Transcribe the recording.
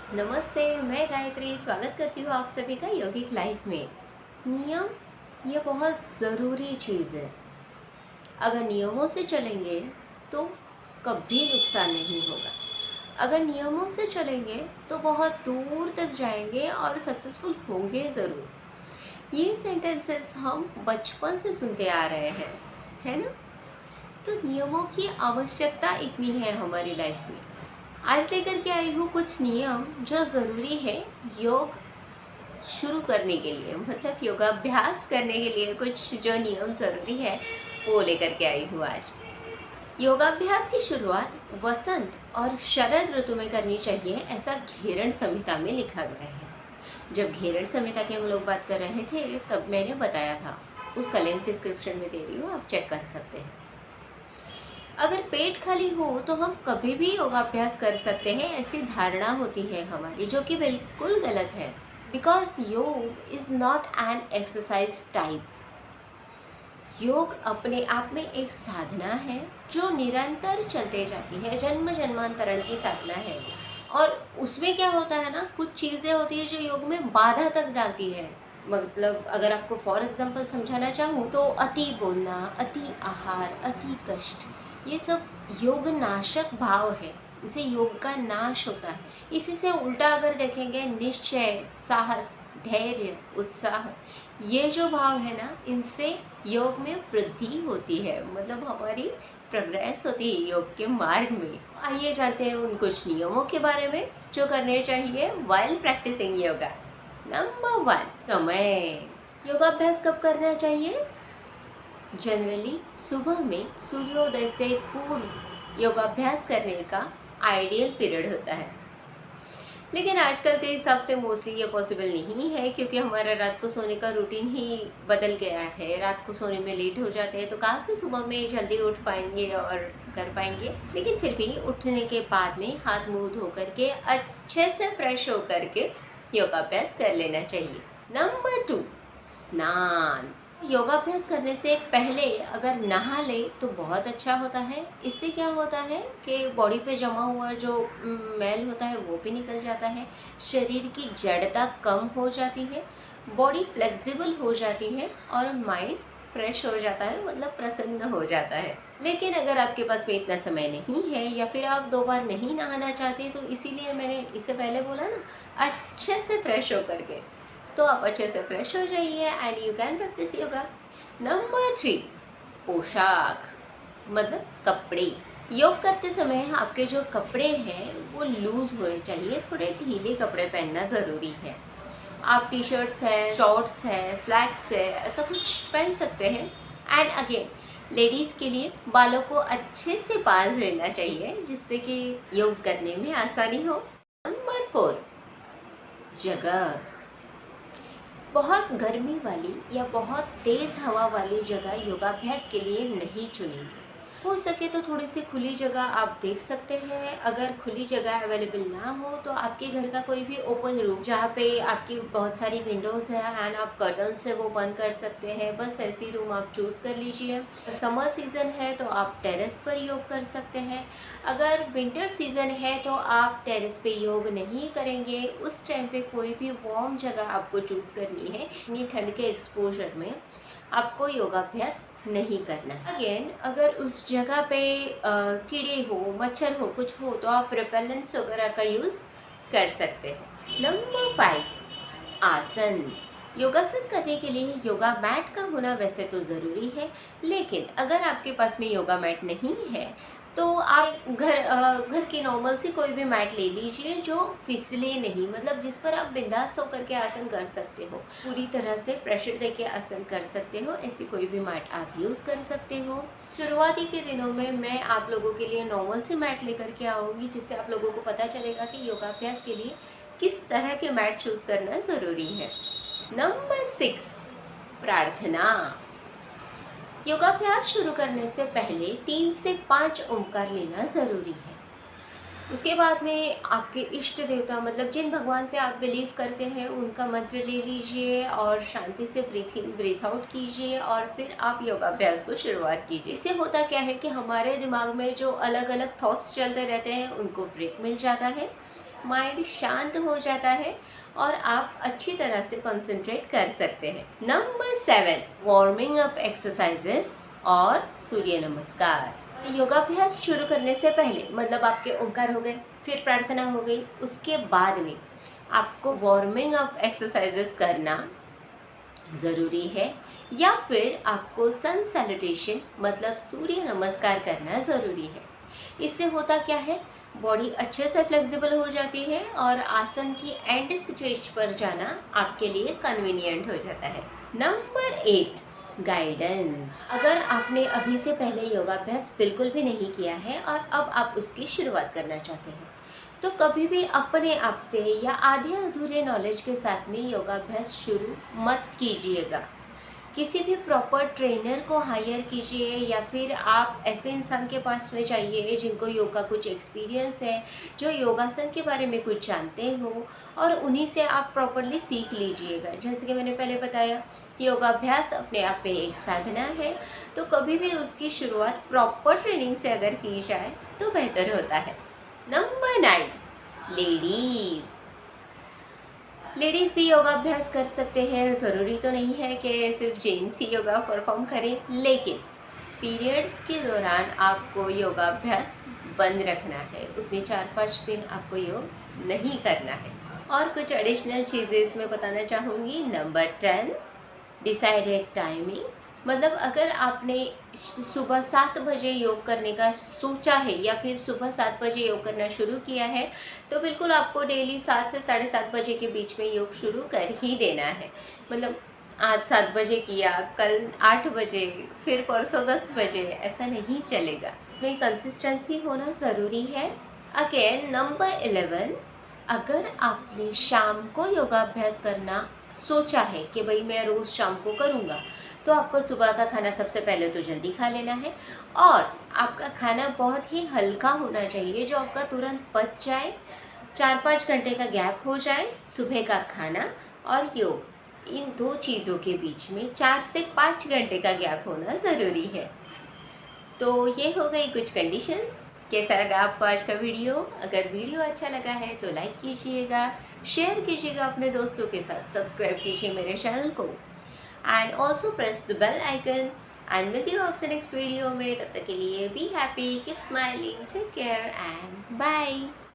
नमस्ते, मैं गायत्री स्वागत करती हूँ आप सभी का यौगिक लाइफ में। नियम ये बहुत ज़रूरी चीज़ है। अगर नियमों से चलेंगे तो कभी नुकसान नहीं होगा। अगर नियमों से चलेंगे तो बहुत दूर तक जाएंगे और सक्सेसफुल होंगे ज़रूर। ये सेंटेंसेस हम बचपन से सुनते आ रहे हैं, है ना? तो नियमों की आवश्यकता इतनी है हमारी लाइफ में। आज लेकर के आई हूँ कुछ नियम जो ज़रूरी है योग शुरू करने के लिए, मतलब योगाभ्यास करने के लिए कुछ जो नियम ज़रूरी है वो लेकर के आई हूँ आज। योगाभ्यास की शुरुआत वसंत और शरद ऋतु में करनी चाहिए, ऐसा घेरण संहिता में लिखा गया है। जब घेरण संहिता की हम लोग बात कर रहे थे तब मैंने बताया था, उसका लिंक डिस्क्रिप्शन में दे रही हूँ, आप चेक कर सकते हैं। अगर पेट खाली हो तो हम कभी भी योगाभ्यास कर सकते हैं, ऐसी धारणा होती है हमारी, जो कि बिल्कुल गलत है। बिकॉज योग is not an exercise type. योग अपने आप में एक साधना है जो निरंतर चलते जाती है, जन्म जन्मांतरण की साधना है। और उसमें क्या होता है ना, कुछ चीज़ें होती है जो योग में बाधा तक डालती है। मतलब अगर आपको फॉर एग्जांपल समझाना चाहूँ तो अति बोलना, अति आहार, अति कष्ट, ये सब योग नाशक भाव है। इसे योग का नाश होता है। इसी से उल्टा अगर देखेंगे, निश्चय, साहस, धैर्य, उत्साह, ये जो भाव है ना, इनसे योग में वृद्धि होती है, मतलब हमारी प्रोग्रेस होती है योग के मार्ग में। आइए जानते हैं उन कुछ नियमों के बारे में जो करने चाहिए वाइल प्रैक्टिसिंग योगा। नंबर 1, समय। योगाभ्यास कब करना चाहिए? जनरली सुबह में सूर्योदय से पूर्व योगाभ्यास करने का आइडियल पीरियड होता है। लेकिन आजकल के हिसाब से मोस्टली ये पॉसिबल नहीं है, क्योंकि हमारा रात को सोने का रूटीन ही बदल गया है। रात को सोने में लेट हो जाते हैं तो कहाँ से सुबह में जल्दी उठ पाएंगे और कर पाएंगे। लेकिन फिर भी उठने के बाद में हाथ मुंह धो करके अच्छे से फ्रेश हो करके योगाभ्यास कर लेना चाहिए। नंबर 2, स्नान। योगाभ्यास करने से पहले अगर नहा ले तो बहुत अच्छा होता है। इससे क्या होता है कि बॉडी पे जमा हुआ जो मैल होता है वो भी निकल जाता है, शरीर की जड़ता कम हो जाती है, बॉडी फ्लेक्सिबल हो जाती है और माइंड फ्रेश हो जाता है, मतलब प्रसन्न हो जाता है। लेकिन अगर आपके पास में इतना समय नहीं है या फिर आप 2 बार नहीं नहाना चाहते, तो इसीलिए मैंने इससे पहले बोला ना, अच्छे से फ्रेश हो करके, तो आप अच्छे से फ्रेश हो जाइए and you can practice yoga. Number 3, पोशाक, मतलब कपड़े। योग करते समय आपके जो कपड़े हैं वो लूज होने चाहिए, थोड़े ढीले कपड़े पहनना ज़रूरी है। आप टी शर्ट्स है, शॉर्ट्स है, स्लैक्स है, ऐसा कुछ पहन सकते हैं। एंड अगेन, लेडीज़ के लिए बालों को अच्छे से बांध लेना चाहिए, जिससे कि योग करने में आसानी हो। नंबर 4, जगह। बहुत गर्मी वाली या बहुत तेज़ हवा वाली जगह योगाभ्यास के लिए नहीं चुनेंगे। हो सके तो थोड़ी सी खुली जगह आप देख सकते हैं। अगर खुली जगह अवेलेबल ना हो तो आपके घर का कोई भी ओपन रूम जहाँ पे आपकी बहुत सारी विंडोज़ हैं एंड आप कर्टन से वो बंद कर सकते हैं, बस ऐसी रूम आप चूज़ कर लीजिए। समर सीज़न है तो आप टेरेस पर योग कर सकते हैं। अगर विंटर सीज़न है तो आप टेरेस पे योग नहीं करेंगे, उस टाइम पे कोई भी वार्म जगह आपको चूज़ करनी है। इतनी ठंड के एक्सपोजर में आपको योगाभ्यास नहीं करना है। अगेन, अगर उस जगह पे कीड़े हो, मच्छर हो, कुछ हो, तो आप रिपेलेंट्स वगैरह का यूज़ कर सकते हैं। नंबर 5, आसन। योगासन करने के लिए योगा मैट का होना वैसे तो ज़रूरी है, लेकिन अगर आपके पास में योगा मैट नहीं है तो आप घर की नॉर्मल सी कोई भी मैट ले लीजिए जो फिसले नहीं, मतलब जिस पर आप बिंदास होकर के आसन कर सकते हो, पूरी तरह से प्रेशर देके आसन कर सकते हो। ऐसी कोई भी मैट आप यूज़ कर सकते हो। शुरुआती के दिनों में मैं आप लोगों के लिए नॉर्मल सी मैट लेकर के आऊँगी, जिससे आप लोगों को पता चलेगा कि योगाभ्यास के लिए किस तरह के मैट चूज़ करना ज़रूरी है। नंबर 6, प्रार्थना। योगाभ्यास शुरू करने से पहले 3 से 5 ओंकार लेना ज़रूरी है। उसके बाद में आपके इष्ट देवता, मतलब जिन भगवान पे आप बिलीव करते हैं, उनका मंत्र ले लीजिए और शांति से ब्रीथ इन ब्रीथ आउट कीजिए और फिर आप योगाभ्यास को शुरुआत कीजिए। इससे होता क्या है कि हमारे दिमाग में जो अलग अलग थॉट्स चलते रहते हैं उनको ब्रेक मिल जाता है। माइंड शांत हो जाता है और आप अच्छी तरह से कंसंट्रेट कर सकते हैं। नंबर 7, वार्मिंग अप एक्सरसाइजेस और सूर्य नमस्कार। योगाभ्यास शुरू करने से पहले मतलब आपके ओंकार हो गए, फिर प्रार्थना हो गई, उसके बाद में आपको वार्मिंग अप एक्सरसाइजेस करना ज़रूरी है, या फिर आपको सन सैल्यूटेशन मतलब सूर्य नमस्कार करना ज़रूरी है। इससे होता क्या है, बॉडी अच्छे से फ्लेक्सिबल हो जाती है और आसन की एंड स्टेज पर जाना आपके लिए कन्वीनियंट हो जाता है। Number 8, guidance. अगर आपने अभी से पहले योगाभ्यास बिल्कुल भी नहीं किया है और अब आप उसकी शुरुआत करना चाहते हैं, तो कभी भी अपने आप से या आधे अधूरे नॉलेज के साथ में योगाभ्यास शुरू मत कीजिएगा। किसी भी प्रॉपर ट्रेनर को हायर कीजिए, या फिर आप ऐसे इंसान के पास में जाइए जिनको योगा कुछ एक्सपीरियंस है, जो योगासन के बारे में कुछ जानते हो, और उन्हीं से आप प्रॉपरली सीख लीजिएगा। जैसे कि मैंने पहले बताया, योगाभ्यास अपने आप में एक साधना है, तो कभी भी उसकी शुरुआत प्रॉपर ट्रेनिंग से अगर की जाए तो बेहतर होता है। नंबर 9, लेडीज़ भी योगाभ्यास कर सकते हैं। ज़रूरी तो नहीं है कि सिर्फ जेंट्स ही योगा परफॉर्म करें, लेकिन पीरियड्स के दौरान आपको योगाभ्यास बंद रखना है। उतने 4-5 दिन आपको योग नहीं करना है। और कुछ एडिशनल चीज़ें इसमें बताना चाहूँगी। Number 10, decided timing. मतलब अगर आपने सुबह 7 बजे योग करने का सोचा है या फिर सुबह 7 बजे योग करना शुरू किया है, तो बिल्कुल आपको डेली 7 से 7:30 बजे के बीच में योग शुरू कर ही देना है। मतलब आज 7 बजे किया, कल 8 बजे, फिर परसों 10 बजे, ऐसा नहीं चलेगा। इसमें कंसिस्टेंसी होना ज़रूरी है। अगेन नंबर 11, अगर आपने शाम को योगाभ्यास करना सोचा है कि भाई मैं रोज़ शाम को करूँगा, तो आपको सुबह का खाना सबसे पहले तो जल्दी खा लेना है, और आपका खाना बहुत ही हल्का होना चाहिए जो आपका तुरंत पच जाए। 4-5 घंटे का गैप हो जाए सुबह का खाना और योग, इन 2 चीज़ों के बीच में 4 से 5 घंटे का गैप होना ज़रूरी है। तो ये हो गई कुछ कंडीशंस। कैसा लगा आपको आज का वीडियो? अगर वीडियो अच्छा लगा है तो लाइक कीजिएगा, शेयर कीजिएगा अपने दोस्तों के साथ, सब्सक्राइब कीजिए मेरे चैनल को, and also press the bell icon, and with you आपसे next video में। तब तक के लिए be happy, keep smiling, take care and bye।